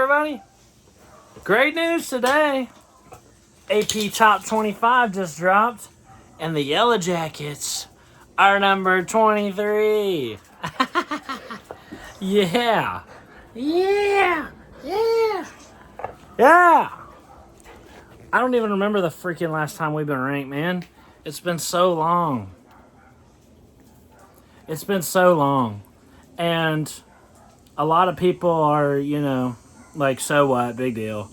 everybody. Great news today. AP Top 25 just dropped, and the Yellow Jackets are number 23. Yeah. I don't even remember the freaking last time we've been ranked, man. It's been so long. And a lot of people are, like, so what, big deal.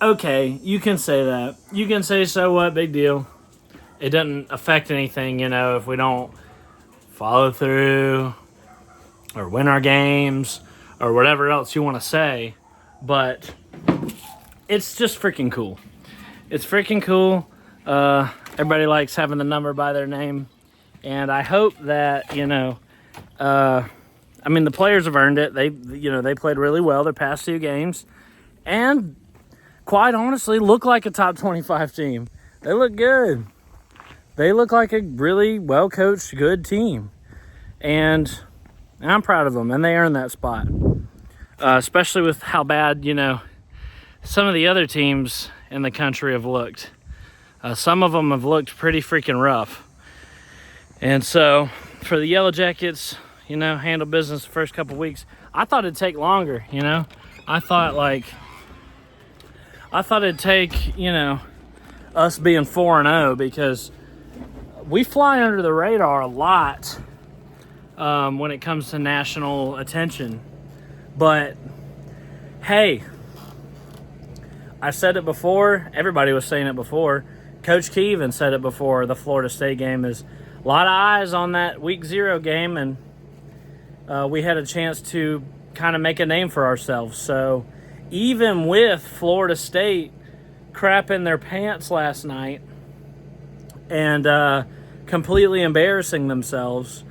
Okay, you can say that. You can say, so what, big deal. It doesn't affect anything, if we don't follow through or win our games or whatever else you want to say. But it's just freaking cool. It's freaking cool. Everybody likes having the number by their name. And I hope that, the players have earned it. They played really well their past two games. And quite honestly, look like a top 25 team. They look good. They look like a really well-coached, good team. And I'm proud of them, and they earned that spot. Especially with how bad, some of the other teams in the country have looked. Some of them have looked pretty freaking rough. And so, for the Yellow Jackets, handle business the first couple weeks. I thought it'd take longer, I thought it'd take, us being 4-0 because we fly under the radar a lot when it comes to national attention. But, hey, I said it before. Everybody was saying it before. Coach Key even said it before the Florida State game is a lot of eyes on that Week 0 game, and we had a chance to kind of make a name for ourselves. So even with Florida State crapping their pants last night and completely embarrassing themselves,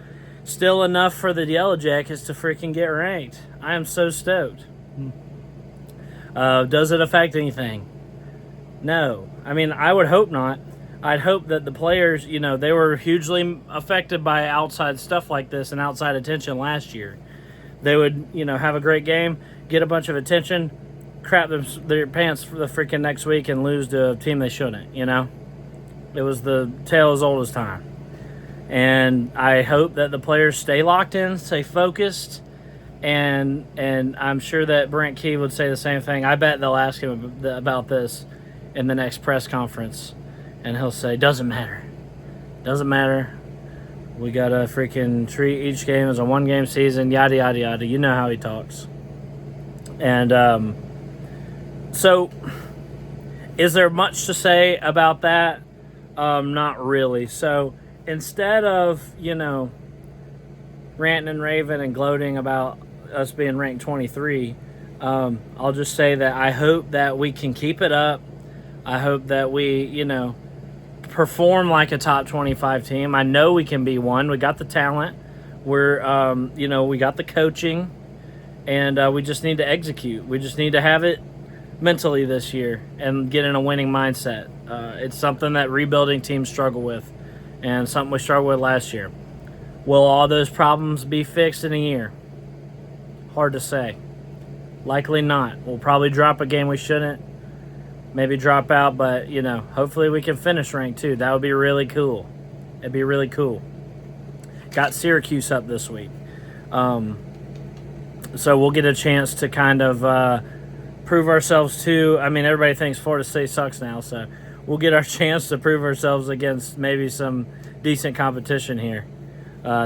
still enough for the Yellow Jackets to freaking get ranked. I am so stoked. Does it affect anything? No. I would hope not. I'd hope that the players, they were hugely affected by outside stuff like this and outside attention last year. They would, have a great game, get a bunch of attention, crap their pants for the freaking next week and lose to a team they shouldn't, It was the tale as old as time. And I hope that the players stay locked in, stay focused, and I'm sure that Brent Key would say the same thing. I bet they'll ask him about this in the next press conference. And he'll say, doesn't matter. We got to freaking treat each game as a one-game season, yada, yada, yada. You know how he talks. And so is there much to say about that? Not really. So instead of, ranting and raving and gloating about us being ranked 23, I'll just say that I hope that we can keep it up. I hope that we, perform like a top 25 team. I know we can be one. We got the talent. We're, we got the coaching, and we just need to execute. We just need to have it mentally this year and get in a winning mindset. It's something that rebuilding teams struggle with, and something we struggled with last year. Will all those problems be fixed in a year? Hard to say. Likely not. We'll probably drop a game we shouldn't. Maybe drop out, but, hopefully we can finish ranked too. That would be really cool. It'd be really cool. Got Syracuse up this week. So we'll get a chance to kind of prove ourselves too. Everybody thinks Florida State sucks now, so we'll get our chance to prove ourselves against maybe some decent competition here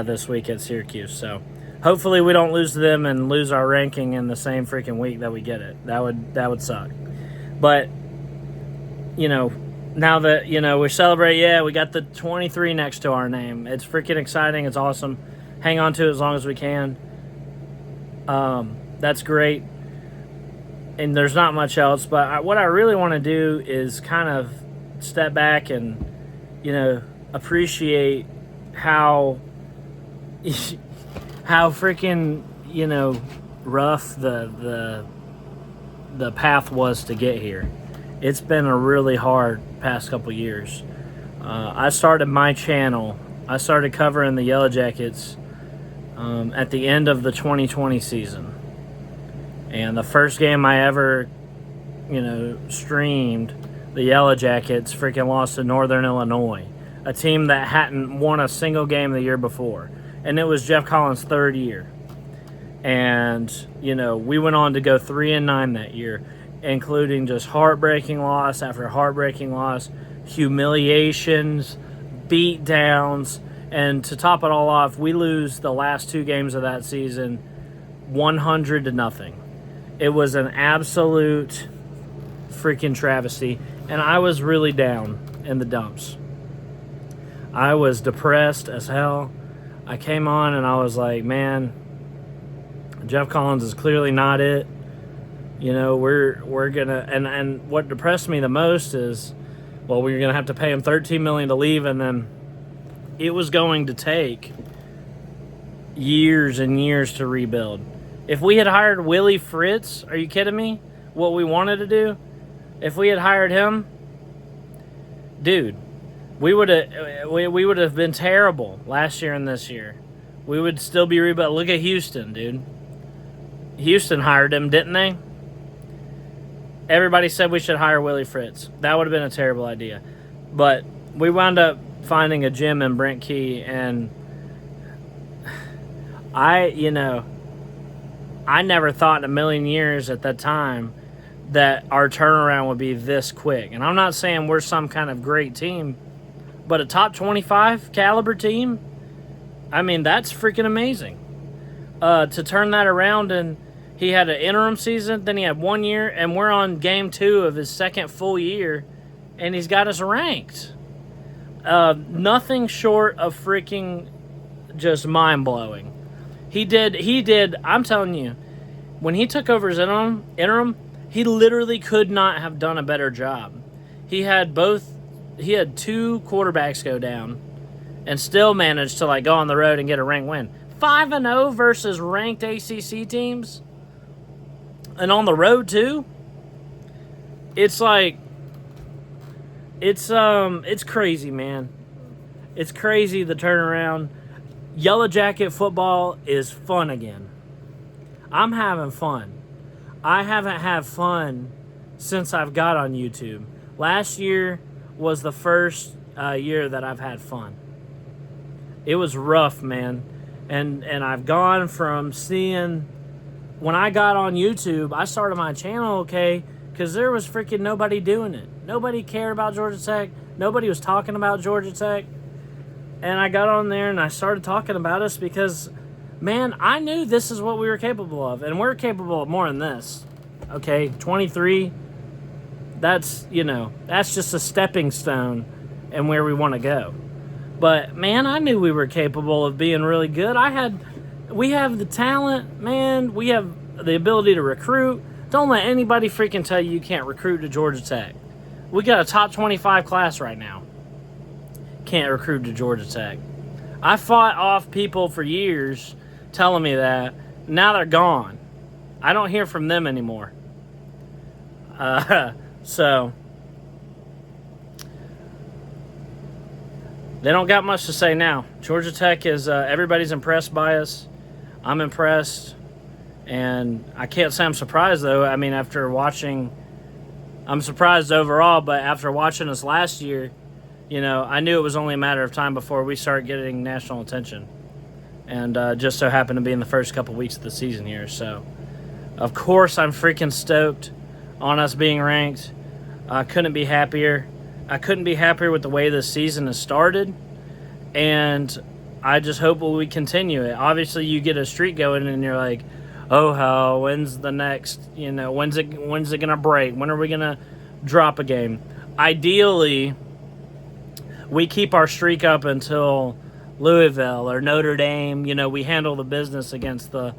this week at Syracuse. So hopefully we don't lose to them and lose our ranking in the same freaking week that we get it. That would suck. But now that, we celebrate, we got the 23 next to our name. It's freaking exciting. It's awesome. Hang on to it as long as we can. That's great. And there's not much else, but what I really want to do is kind of step back and, appreciate how freaking, rough the path was to get here. It's been a really hard past couple years. I started my channel. I started covering the Yellow Jackets at the end of the 2020 season. And the first game I ever, streamed, the Yellow Jackets freaking lost to Northern Illinois, a team that hadn't won a single game the year before. And it was Jeff Collins' third year. And, we went on to go 3-9 that year, including just heartbreaking loss after heartbreaking loss, humiliations, beat downs, and to top it all off, we lose the last 2 games of that season 100-0. It was an absolute freaking travesty, and I was really down in the dumps. I was depressed as hell. I came on and I was like, man, Jeff Collins is clearly not it. We're gonna, and what depressed me the most is, well, we were gonna have to pay him $13 million to leave, and then it was going to take years and years to rebuild. If we had hired Willie Fritz, are you kidding me? What we wanted to do? If we had hired him, dude, we would have been terrible last year and this year. We would still be rebuilt. Look at Houston, dude. Houston hired him, didn't they? Everybody said we should hire Willie Fritz. That would have been a terrible idea. But we wound up finding a gem in Brent Key, and I never thought in a million years at that time that our turnaround would be this quick. And I'm not saying we're some kind of great team, but a top 25 caliber team, I mean, that's freaking amazing. To turn that around, and he had an interim season, then he had 1 year, and we're on game 2 of his second full year, and he's got us ranked. Nothing short of freaking just mind-blowing. He did, I'm telling you, when he took over his interim, he literally could not have done a better job. He had 2 quarterbacks go down and still managed to go on the road and get a ranked win. 5-0 versus ranked ACC teams, and on the road too. It's crazy, man. It's crazy, the turnaround. Yellow Jacket football is fun again. I'm having fun. I haven't had fun since I've got on YouTube. Last year was the first year that I've had fun. It was rough, man. And I've gone from seeing, when I got on YouTube, I started my channel, okay, because there was freaking nobody doing it. Nobody cared about Georgia Tech. Nobody was talking about Georgia Tech. And I got on there and I started talking about us because, man, I knew this is what we were capable of. And we're capable of more than this. Okay, 23, that's just a stepping stone and where we want to go. But, man, I knew we were capable of being really good. We have the talent, man. We have the ability to recruit. Don't let anybody freaking tell you can't recruit to Georgia Tech. We got a top 25 class right now. Can't recruit to Georgia Tech. I fought off people for years telling me that. Now they're gone. I don't hear from them anymore. So they don't got much to say now. Georgia Tech is, everybody's impressed by us. I'm impressed. And I can't say I'm surprised, though. I mean, I'm surprised overall, but after watching us last year, I knew it was only a matter of time before we start getting national attention. And just so happened to be in the first couple weeks of the season here. So, of course, I'm freaking stoked on us being ranked. I couldn't be happier. I couldn't be happier with the way this season has started. And I just hope we continue it. Obviously, you get a streak going and you're like, oh, hell, when's the next, when's it going to break? When are we going to drop a game? Ideally, we keep our streak up until Louisville or Notre Dame. We handle the business against the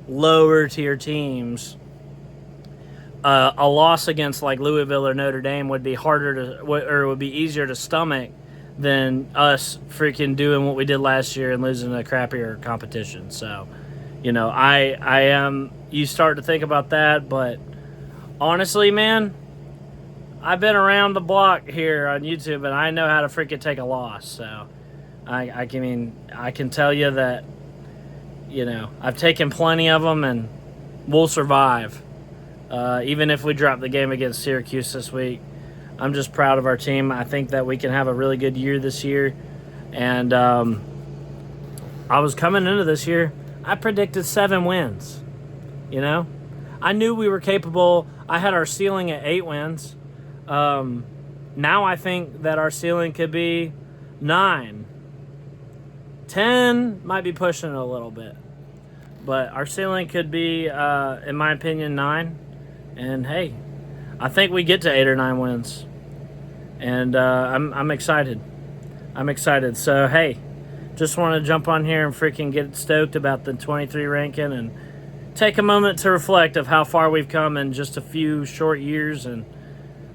lower tier teams. A loss against Louisville or Notre Dame would be would be easier to stomach than us freaking doing what we did last year and losing a crappier competition. So, you start to think about that, but honestly, man, I've been around the block here on YouTube, and I know how to freaking take a loss. So, I can tell you that, I've taken plenty of them, and we'll survive. Even if we drop the game against Syracuse this week, I'm just proud of our team. I think that we can have a really good year this year. And I was coming into this year, I predicted 7 wins. You know? I knew we were capable. I had our ceiling at 8 wins. Now I think that our ceiling could be 9. 10 might be pushing it a little bit. But our ceiling could be, in my opinion, 9. And hey, I think we get to 8 or 9 wins. And I'm excited. I'm excited. So hey, just want to jump on here and freaking get stoked about the 23 ranking and take a moment to reflect of how far we've come in just a few short years. And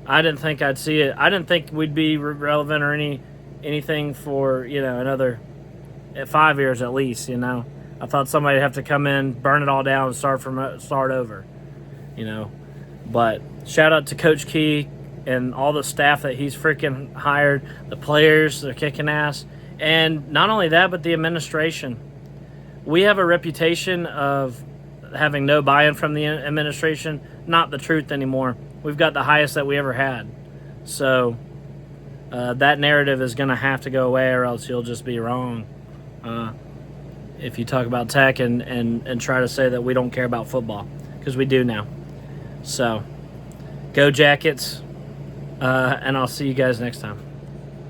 I didn't think I'd see it. I didn't think we'd be relevant or anything for, another 5 years at least, I thought somebody would have to come in, burn it all down, and start over, But shout out to Coach Key and all the staff that he's freaking hired, the players, they're kicking ass. And not only that, but the administration. We have a reputation of having no buy-in from the administration. Not the truth anymore. We've got the highest that we ever had. So that narrative is going to have to go away, or else you'll just be wrong. If you talk about Tech and try to say that we don't care about football, because we do now. So, go Jackets, and I'll see you guys next time.